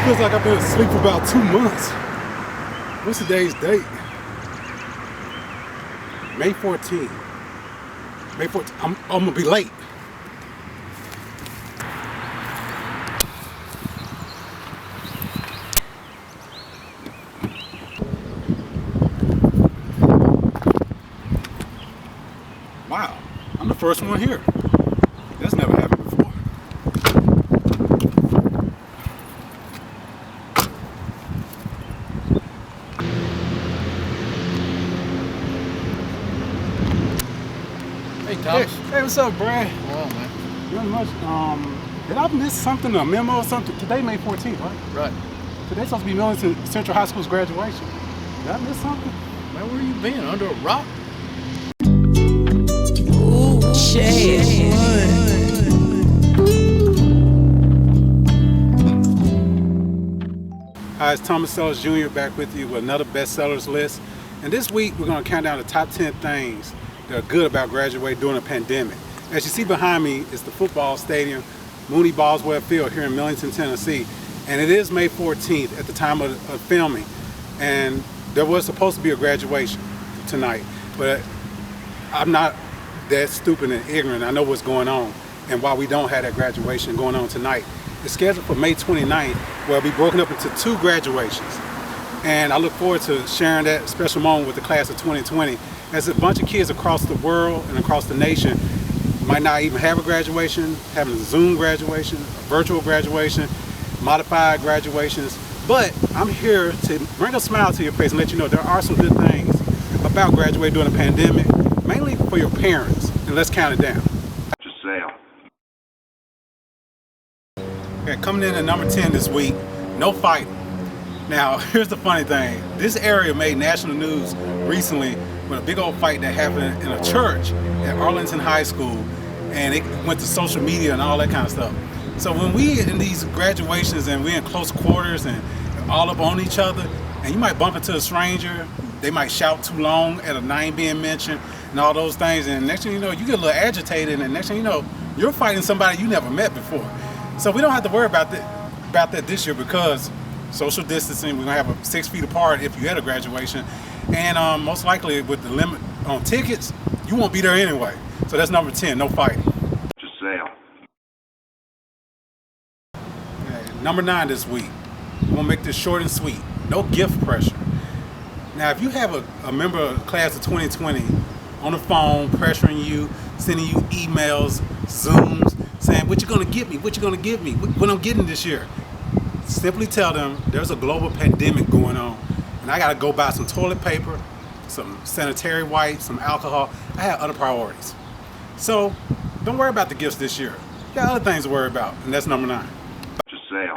Feels like I've been asleep for about 2 months. What's today's date? May 14th. May 14th. I'm gonna be late. Wow, I'm the first one here. That's never happened before. Hey, Thomas. Hey, what's up, Brad? Hello, man. Nothing much. Did I miss something, a memo or something? Today, May 14th, right? Right. Today's supposed to be Millington Central High School's graduation. Did I miss something? Man, where you been? Under a rock? Ooh, shit. Hi, it's Thomas Sellers Jr. back with you with another bestsellers list. And this week, we're going to count down the top 10 things that are good about graduating during a pandemic. As you see behind me is the football stadium, Mooney Boswell Field here in Millington, Tennessee. And it is May 14th at the time of filming. And there was supposed to be a graduation tonight, but I'm not that stupid and ignorant. I know what's going on and why we don't have that graduation going on tonight. It's scheduled for May 29th, where it'll be broken up into 2 graduations. And I look forward to sharing that special moment with the class of 2020, as a bunch of kids across the world and across the nation might not even have a graduation, having a Zoom graduation, a virtual graduation, modified graduations. But I'm here to bring a smile to your face and let you know there are some good things about graduating during a pandemic, mainly for your parents. And let's count it down. Okay, coming in at number 10 this week, no fighting. Now, here's the funny thing. This area made national news recently with a big old fight that happened in a church at Arlington High School, and it went to social media and all that kind of stuff. So when we in these graduations and we're in close quarters and all up on each other, and you might bump into a stranger, they might shout too long at a name being mentioned and all those things, and next thing you know, you get a little agitated, and next thing you know, you're fighting somebody you never met before. So we don't have to worry about that this year, because social distancing, we're gonna have 6 feet apart if you had a graduation, and most likely with the limit on tickets, you won't be there anyway. So that's number 10, no fighting. Just say. Okay, number 9 this week, we're gonna make this short and sweet. No gift pressure. Now, if you have a member of the class of 2020 on the phone pressuring you, sending you emails, Zooms, saying, what you gonna get me, what you gonna give me, what I'm getting this year, simply tell them there's a global pandemic going on, and I gotta go buy some toilet paper, some sanitary wipes, some alcohol. I have other priorities. So don't worry about the gifts this year. You got other things to worry about, and that's number 9. Just say.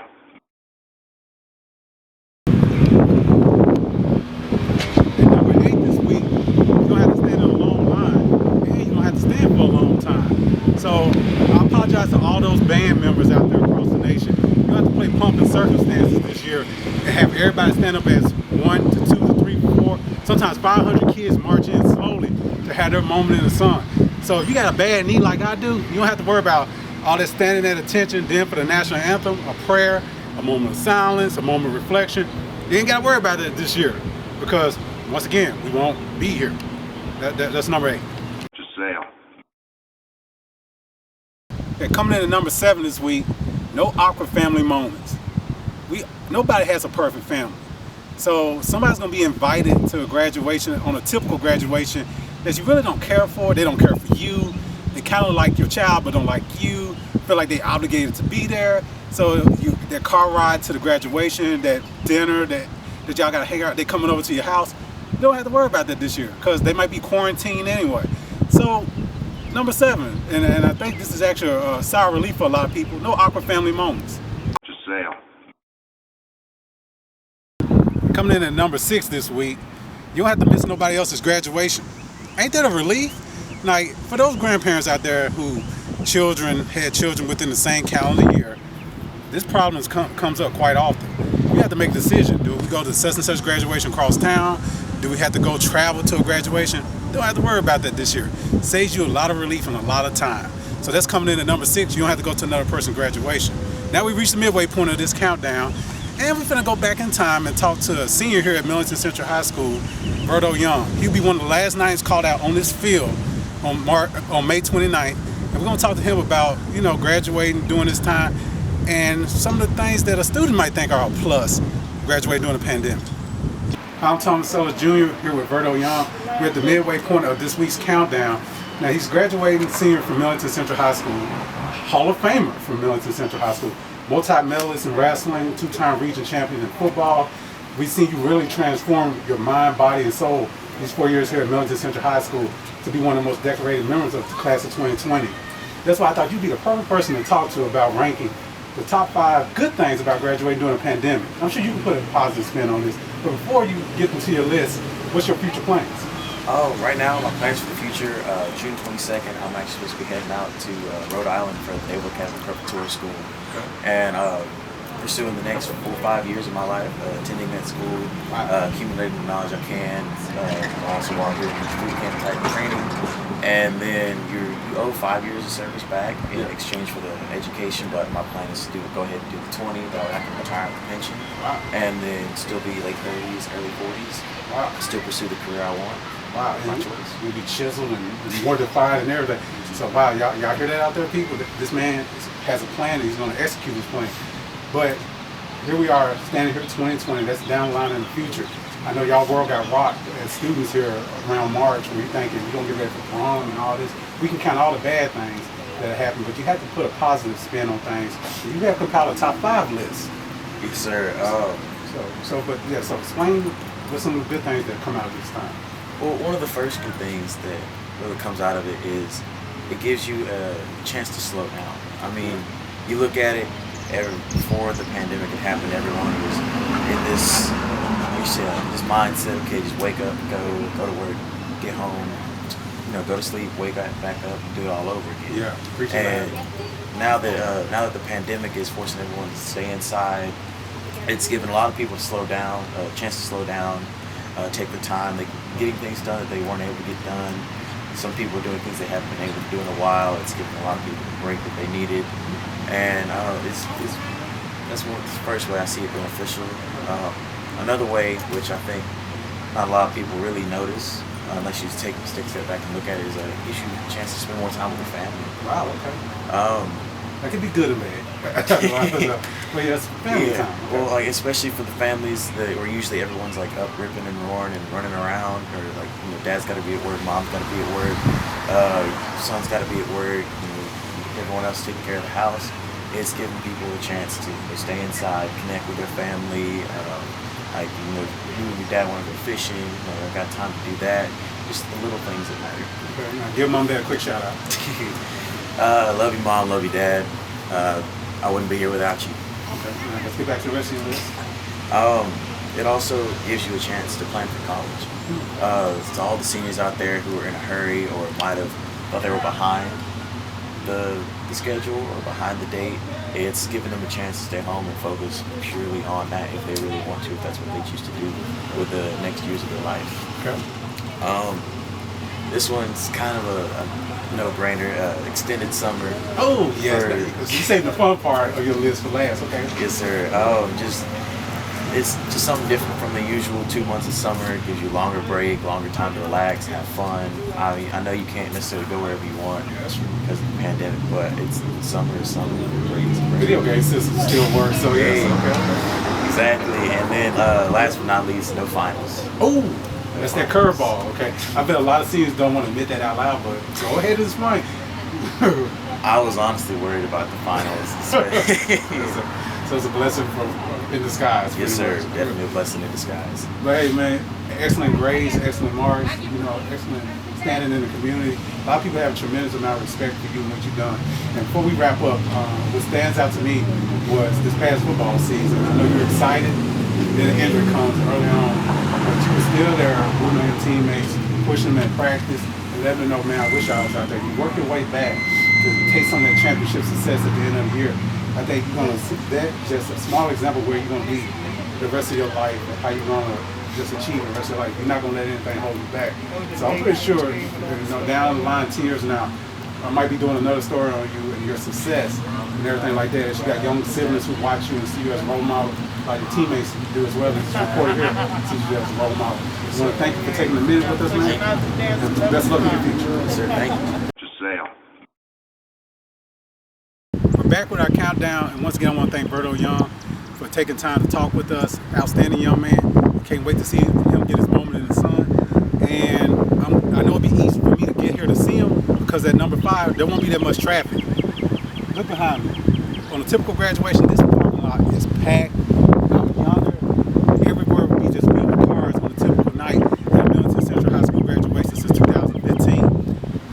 And number 8 this week, you're gonna have to stand in a long line, and you're gonna have to stand for a long time. So I apologize to all those band members out there across the nation. You have to play Pumping Circumstances this year and have everybody stand up as 1 to 2 to 3 to 4, sometimes 500 kids march in slowly to have their moment in the sun. So if you got a bad knee like I do, you don't have to worry about all that standing at attention. Then for the national anthem, a prayer, a moment of silence, a moment of reflection. You ain't got to worry about that this year, because once again, we won't be here. That's number 8. Just say. Okay, coming in at number 7 this week, no awkward family moments. Nobody has a perfect family. So somebody's gonna be invited to a graduation, on a typical graduation, that you really don't care for. They don't care for you. They kind of like your child, but don't like you. Feel like they're obligated to be there. So that car ride to the graduation, that dinner that y'all gotta hang out, they coming over to your house. You don't have to worry about that this year, because they might be quarantined anyway. So number 7, and I think this is actually a sour relief for a lot of people, no awkward family moments. Just say. Coming in at number 6 this week, you don't have to miss nobody else's graduation. Ain't that a relief? Like, for those grandparents out there who had children within the same calendar year, this problem comes up quite often. You have to make a decision. Do we go to such and such graduation across town? Do we have to go travel to a graduation? Don't have to worry about that this year. Saves you a lot of relief and a lot of time. So that's coming in at number 6. You don't have to go to another person's graduation. Now we reached the midway point of this countdown, And we're gonna go back in time and talk to a senior here at Millington Central High School, Verdo Young. He'll be one of the last names called out on this field on May 29th. And we're gonna talk to him about, graduating during this time and some of the things that a student might think are a plus graduating during the pandemic. I'm Thomas Sellers Jr. here with Verdo Young. We're at the midway point of this week's countdown. Now he's graduating senior from Millington Central High School, Hall of Famer from Millington Central High School, multi-medalist in wrestling, two-time region champion in football. We've seen you really transform your mind, body, and soul these 4 years here at Millington Central High School to be one of the most decorated members of the class of 2020. That's why I thought you'd be the perfect person to talk to about ranking the top 5 good things about graduating during a pandemic. I'm sure you can put a positive spin on this, but before you get into your list, what's your future plans? Oh, right now, my plans for the future, June 22nd, I'm actually supposed to be heading out to Rhode Island for the Naval Academy Preparatory School. And pursuing the next 4 or 5 years of my life, attending that school, accumulating the knowledge I can, also while doing boot camp type of training. And then you owe 5 years of service back in exchange for the education, but my plan is to go ahead and do the 20, that way I can retire with a pension, and then still be late 30s, early 40s, still pursue the career I want. Wow, my choice. You'll be chiseled and mortified and everything. So wow, y'all hear that out there, people? This man has a plan and he's going to execute his plan. But here we are, standing here 2020, that's down the line in the future. I know y'all world got rocked as students here around March when you're thinking we're going to get ready for prom and all this. We can count all the bad things that happen, but you have to put a positive spin on things. You have compiled a top 5 list. Yes, sir. So explain what some of the good things that come out of this time. Well, one of the first good things that really comes out of it is it gives you a chance to slow down. I mean, you look at it, before the pandemic had happened, everyone was in this mindset, okay, just wake up, go to work, get home, go to sleep, wake up, back up, do it all over again. Yeah, appreciate and that. now that the pandemic is forcing everyone to stay inside, it's given a lot of people to slow down, a chance to slow down, take the time, getting things done that they weren't able to get done. Some people are doing things they haven't been able to do in a while. It's giving a lot of people the break that they needed. And that's the first way I see it beneficial. Another way, which I think not a lot of people really notice, unless you take a step back and look at it, is it gives you a chance to spend more time with your family. Wow, okay. That could be good or bad. But yeah, it's family time. Okay. Well, especially for the families where usually everyone's up ripping and roaring and running around, or dad's got to be at work, mom's got to be at work, son's got to be at work, everyone else taking care of the house. It's giving people a chance to stay inside, connect with their family. You and your dad want to go fishing. I got time to do that. Just the little things that matter. Okay, now give mom and dad a quick shout out. Love you, mom. Love you, dad. I wouldn't be here without you. Okay, now let's get back to the rest of your list. It also gives you a chance to plan for college. To all the seniors out there who are in a hurry or might have thought they were behind the schedule or behind the date, it's giving them a chance to stay home and focus purely on that if they really want to, if that's what they choose to do with the next years of their life. Okay. This one's kind of a no-brainer, extended summer. Oh, yes, you saved the fun part of your list for last, okay? Yes, sir. It's just something different from the usual 2 months of summer. It gives you a longer break, longer time to relax, have fun. I know you can't necessarily go wherever you want because of the pandemic, but summer is summer. Break is break. Video game system still works, so yes, okay. Exactly. And then last but not least, no finals. Oh, that's that curveball, okay? I bet a lot of seniors don't want to admit that out loud, but go ahead and explain. I was honestly worried about the finals. So it's a blessing in disguise. Yes, sir. Definitely a blessing in disguise. But hey, man, excellent grades, excellent marks, excellent standing in the community. A lot of people have a tremendous amount of respect for you and what you've done. And before we wrap up, what stands out to me was this past football season. I know you're excited, then an injury comes early on, but you were still there rooting on your teammates, pushing them in practice, and letting them know, man, I wish I was out there. You work your way back to take some of that championship success at the end of the year. I think you're going to see that just a small example where you're going to be the rest of your life and how you're going to just achieve the rest of your life. You're not going to let anything hold you back. So I'm pretty sure, down the line 10 years now, I might be doing another story on you and your success and everything like that. You got young siblings who watch you and see you as a role model. like your teammates do as well. It's reported here. It teaches you as a role model. I want to thank you for taking a minute with us, man. And best luck in the future. Sir, thank you. Giselle. We're back with our countdown, and once again, I want to thank Verdo Young for taking time to talk with us. Outstanding young man. Can't wait to see him get his moment in the sun. And I know it'll be easy for me to get here to see him because at number 5, there won't be that much traffic. Look behind me. On a typical graduation, this parking lot is packed. Out yonder, everywhere will be just filled with cars on a typical night at Milton Central High School graduation since 2015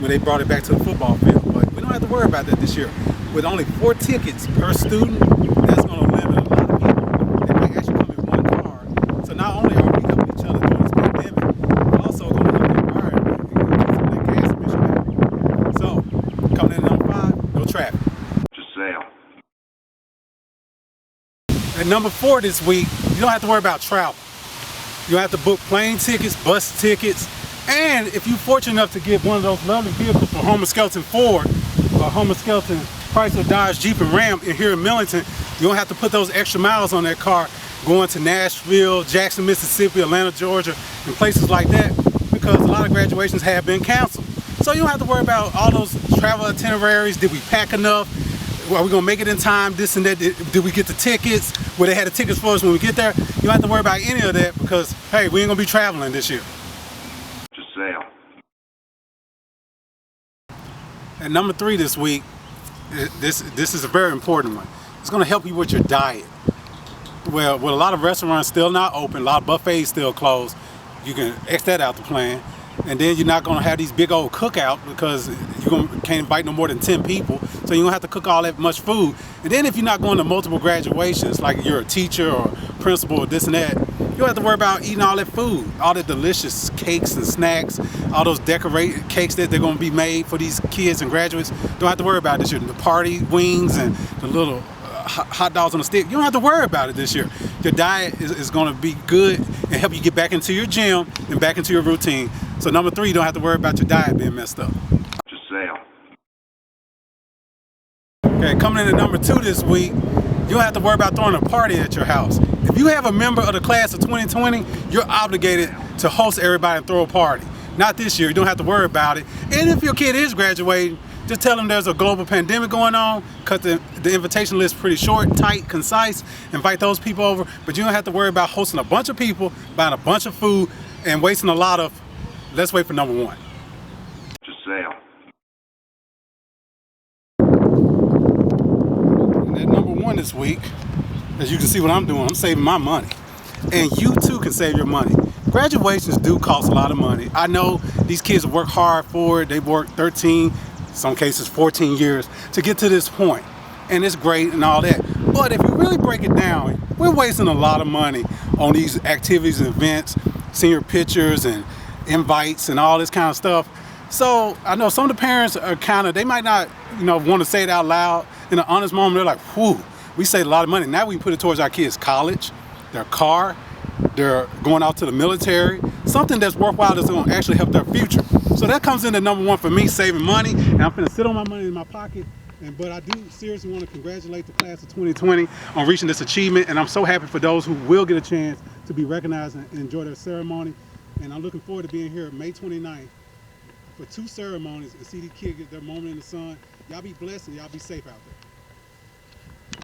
when they brought it back to the football field. But we don't have to worry about that this year. With only 4 tickets per student, that's going to limit a lot of people. They might actually come in one car. So not only are we helping each other during this pandemic, we're also going to help the environment and get some of that gas emission back. So, coming in at number 5, no traffic. Giselle. At number 4 this week, you don't have to worry about travel. You don't have to book plane tickets, bus tickets, and if you're fortunate enough to get one of those lovely vehicles for Homer Skelton Ford or Homer Skelton Chrysler Dodge Jeep and Ram here in Millington, you don't have to put those extra miles on that car going to Nashville, Jackson, Mississippi, Atlanta, Georgia, and places like that because a lot of graduations have been canceled. So you don't have to worry about all those travel itineraries. Did we pack enough? Are we gonna make it in time? This and that. Did we get the tickets? Where they had the tickets for us when we get there? You don't have to worry about any of that because, hey, we ain't gonna be traveling this year. Giselle. At number 3 this week, this is a very important one. It's gonna help you with your diet. Well, with a lot of restaurants still not open, a lot of buffets still closed, you can X that out the plan. And then you're not gonna have these big old cookouts because can't invite no more than 10 people. So you don't have to cook all that much food. And then if you're not going to multiple graduations, like you're a teacher or principal or this and that, you don't have to worry about eating all that food, all the delicious cakes and snacks, all those decorated cakes that they're gonna be made for these kids and graduates. Don't have to worry about it this year. The party wings and the little hot dogs on a stick, you don't have to worry about it this year. Your diet is gonna be good and help you get back into your gym and back into your routine. So number 3, you don't have to worry about your diet being messed up. Giselle. Okay, coming in at number 2 this week, you don't have to worry about throwing a party at your house. If you have a member of the class of 2020, you're obligated to host everybody and throw a party. Not this year, you don't have to worry about it. And if your kid is graduating, just tell them there's a global pandemic going on, cut the invitation list pretty short, tight, concise, invite those people over, but you don't have to worry about hosting a bunch of people, buying a bunch of food, and wasting a lot of, let's wait for number 1. Giselle. And at number 1 this week, as you can see what I'm doing, I'm saving my money. And you too can save your money. Graduations do cost a lot of money. I know these kids work hard for it. They've worked 13, some cases 14 years to get to this point. And it's great and all that. But if you really break it down, we're wasting a lot of money on these activities and events, senior pictures and invites and all this kind of stuff. So I know some of the parents are they might not, want to say it out loud. In an honest moment, they're like, whew, we saved a lot of money. Now we can put it towards our kids' college, their car, they're going out to the military, something that's worthwhile that's going to actually help their future. So that comes into number 1 for me, saving money. And I'm going to sit on my money in my pocket. But I do seriously want to congratulate the class of 2020 on reaching this achievement. And I'm so happy for those who will get a chance to be recognized and enjoy their ceremony. And I'm looking forward to being here May 29th for 2 ceremonies and see these kids get their moment in the sun. Y'all be blessed and y'all be safe out there.